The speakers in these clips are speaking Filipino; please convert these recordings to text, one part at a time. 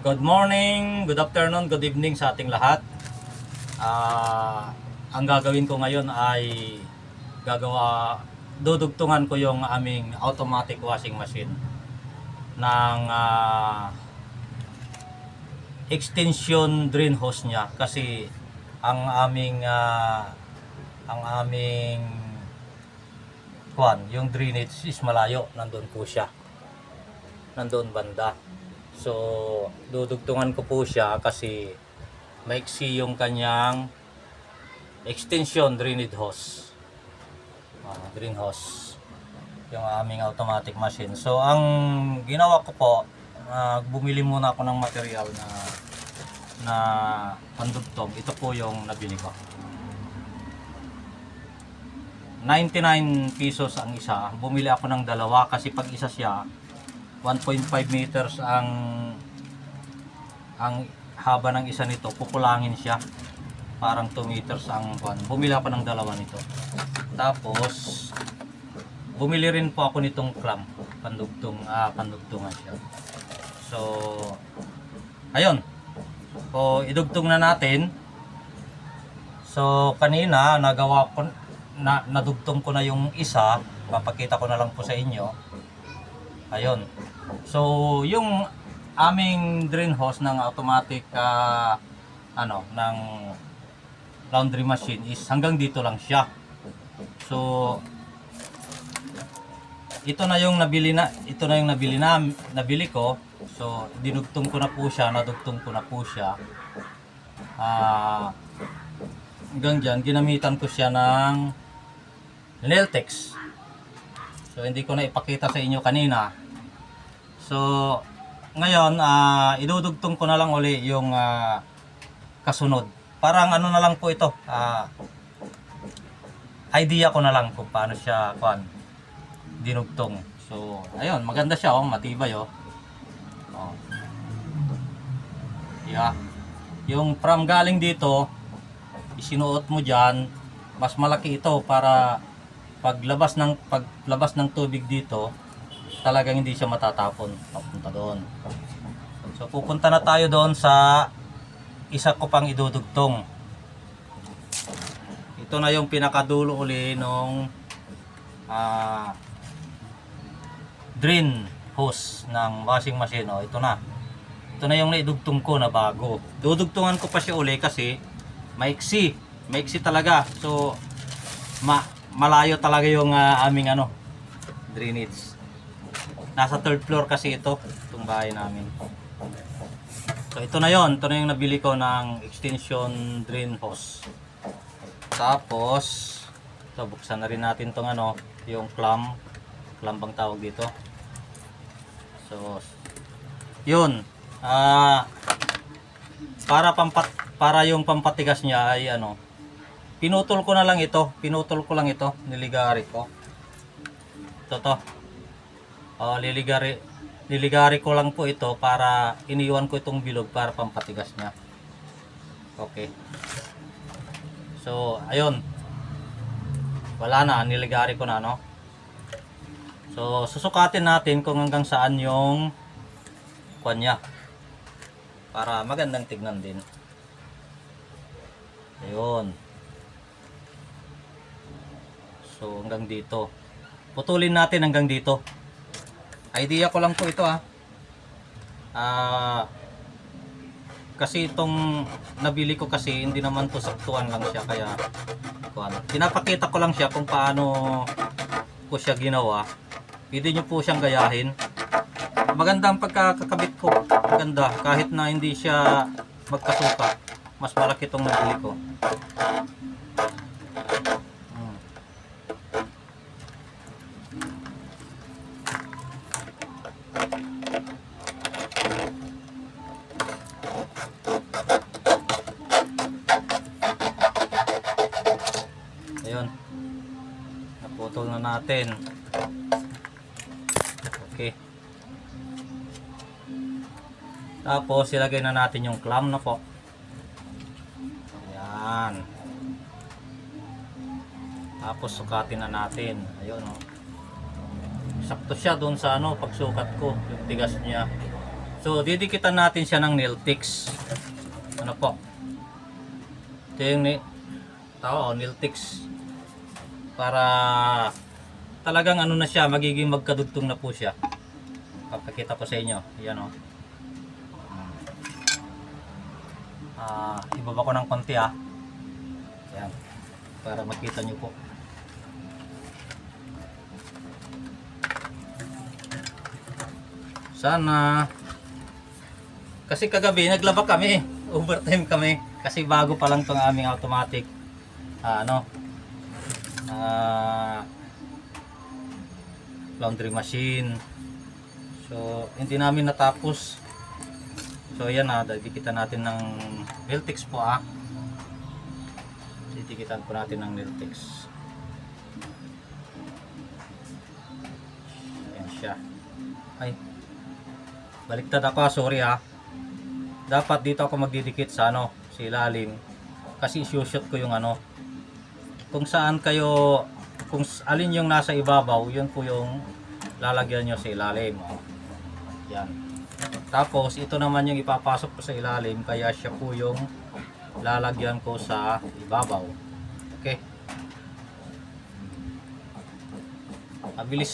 Good morning, good afternoon, good evening sa ating lahat. Ang gagawin ko ngayon ay dudugtungan ko yung aming automatic washing machine ng extension drain hose niya kasi ang aming yung drainage is malayo, nandun po siya. Nandun banda. So, dudugtungan ko po siya kasi maiksi yung kanyang extension drainage hose. Drain hose. Yung aming automatic machine. So, ang ginawa ko po, bumili muna ako ng material na pandugtong. Ito po yung nabili ko. 99 pesos ang isa. Bumili ako ng dalawa kasi pag isa siya 1.5 meters ang haba ng isa nito, kukulangin siya. Parang 2 meters ang kwan. Bumili ako ng dalawa nito. Tapos bumili rin po ako nitong clamp, pandugtungan siya. So ayun. So idugtong na natin. So kanina nadugtong ko na yung isa, papakita ko na lang po sa inyo. Ayun. So, yung aming drain hose ng automatic ng laundry machine is hanggang dito lang siya. So, ito na yung nabili ko. So, dinugtong ko na po siya, nadugtong ko na po siya. Hanggang dyan, ginamitan ko siya ng Nailtex. So hindi ko na ipakita sa inyo kanina. So ngayon idudugtong ko na lang uli yung kasunod. Parang ano na lang po ito. Idea ko na lang kung paano siya dinugtong. So ayun, maganda siya matibay Yeah. Yung from galing dito, isinuot mo diyan, mas malaki ito para paglabas ng tubig dito, talagang hindi siya matatapon papunta doon. So pupunta na tayo doon sa isa ko pang idudugtong. Ito na yung pinakadulo uli nung drain hose ng washing machine. Ito na yung naidugtong ko na bago. Dudugtungan ko pa siya uli kasi maiksi talaga. So malayo talaga yung aming drainage. Nasa third floor kasi itong bahay namin. So ito na yung nabili ko ng extension drain hose. Tapos buksan na rin natin tong yung clamp bang tawag dito. So yun, para yung pampatigas niya ay pinutol ko lang ito, niligari ko. Ito. Niligari ko lang po ito para iniwan ko itong bilog para pampatigas niya. Okay. So, ayun. Wala na, niligari ko na, So, susukatin natin kung hanggang saan yung niya. Para magandang tignan din. Ayun. So hanggang dito. Putulin natin hanggang dito. Idea ko lang po ito kasi itong nabili ko kasi hindi naman to saktuan lang siya kaya pinapakita ko lang siya kung paano ko siya ginawa. Pwede nyo po siyang gayahin. Maganda ang pagkakabit ko. Maganda kahit na hindi siya magkasuka. Mas malaki itong nabili ko. Ayun, naputol na natin. Okay, tapos ilagay na natin yung clamp na po. Ayan, tapos sukatin na natin. Ayun sakto siya doon sa pagsukat ko, yung tigas niya. So didikitan natin siya ng nail tics. Ano po? Ito yung nail tics. Para talagang ano na siya, magiging magkadugtong na po siya. Papakita ko sa inyo. Yan o. Ibaba ko ng konti Yan. Para makita nyo po. Sana. Kasi kagabi naglaba kami. Overtime kami. Kasi bago pa lang tong aming automatic. Laundry machine. So hindi namin natapos. So ayan didikitan natin ng nail tics po Didikitan po natin ng nail tics. Ayan siya. Ay, baliktad ako, sorry dapat dito ako magdidikit sa sa ilalim kasi isushoot ko yung kung saan kayo, kung alin yung nasa ibabaw, yun po yung lalagyan nyo sa ilalim. Yan. Tapos ito naman yung ipapasok ko sa ilalim, kaya siya po yung lalagyan ko sa ibabaw. Okay. Mabilis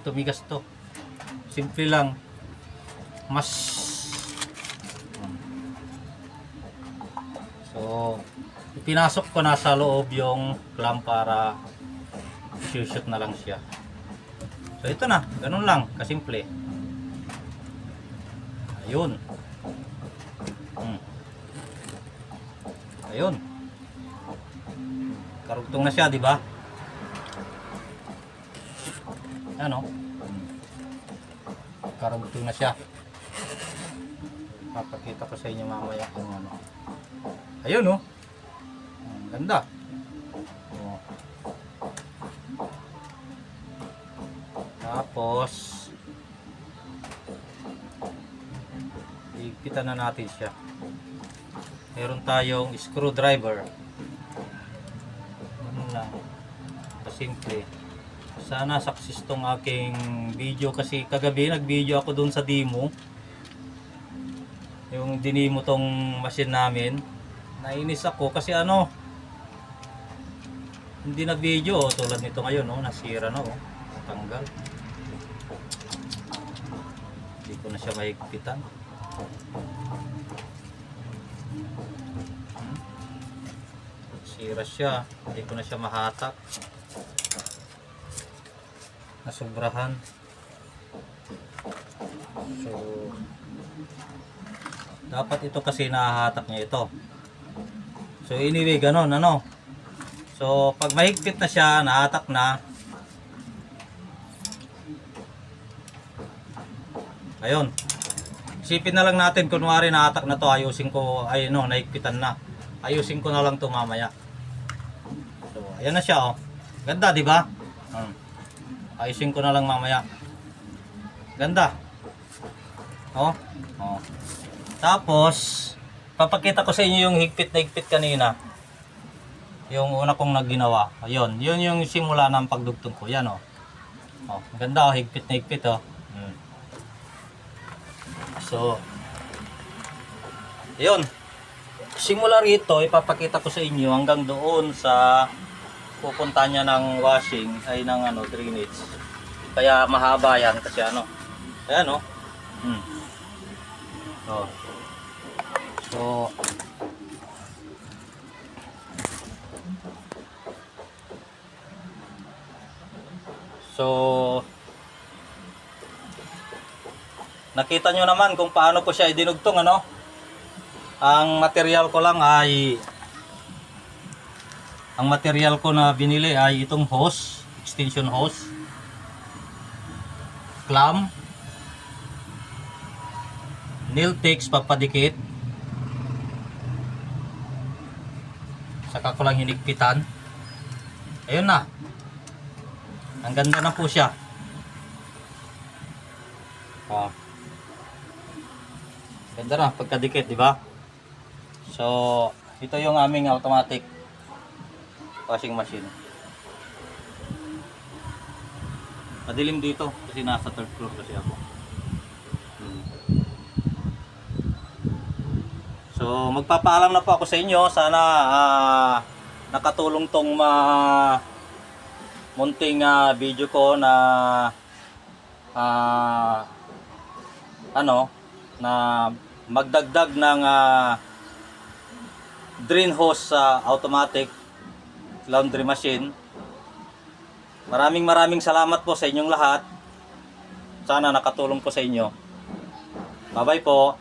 tumigas to. Simple lang. So pinasok ko na sa loob yung clamp para shoot na lang siya. So ito na, ganun lang, kasimple. Ayun. Ayun. Karugtong na siya, di ba? Ano? Karugtong na siya. Papakita ko sa inyo mamaya kung Ayun ganda. Tapos ikitan na natin siya. Meron tayong screwdriver. Ano lang, simple. Sana success tong aking video kasi kagabi nag-video ako dun sa demo. Yung dinimo tong machine namin. Nainis ako kasi hindi na video tulad nito ngayon nasira na tanggal. Hindi ko na siya mahigpitan. Sira siya, hindi ko na siya mahatak. Nasobrahan. So dapat ito kasi nahahatak niya ito. So anyway, ganon So pag mahigpit na siya, nahatak na. Ayun. Isipin na lang natin kunwari nahatak na to, ayusin ko, nahigpitan na. Ayusin ko na lang to mamaya. So ayan na siya Ganda, di ba? Ayusin ko na lang mamaya. Ganda. Tapos papakita ko sa inyo yung higpit na higpit kanina. Yung una kong nagginawa. Ayun, yun yung simula ng pagdugtong ko. Yan ganda higpit na higpit So ayun. Simula rito ipapakita ko sa inyo hanggang doon sa pupunta niya ng washing ay ng drainage. Kaya mahaba yan kasi ayan So nakita nyo naman kung paano ko siya idinugtong Ang material ko lang ay ang material ko na binili ay itong hose, extension hose, clamp, nail tics papadikit, saka ko lang hinigpitan. Ayun na. Ang ganda na po siya. Ganda na pagkadikit, di ba? So, ito yung aming automatic washing machine. Madilim dito kasi nasa third floor kasi ako. So magpapaalam na po ako sa inyo. Sana nakatulong tong munting video ko na na magdagdag ng drain hose automatic laundry machine. Maraming salamat po sa inyong lahat. Sana nakatulong po sa inyo. Bye bye po.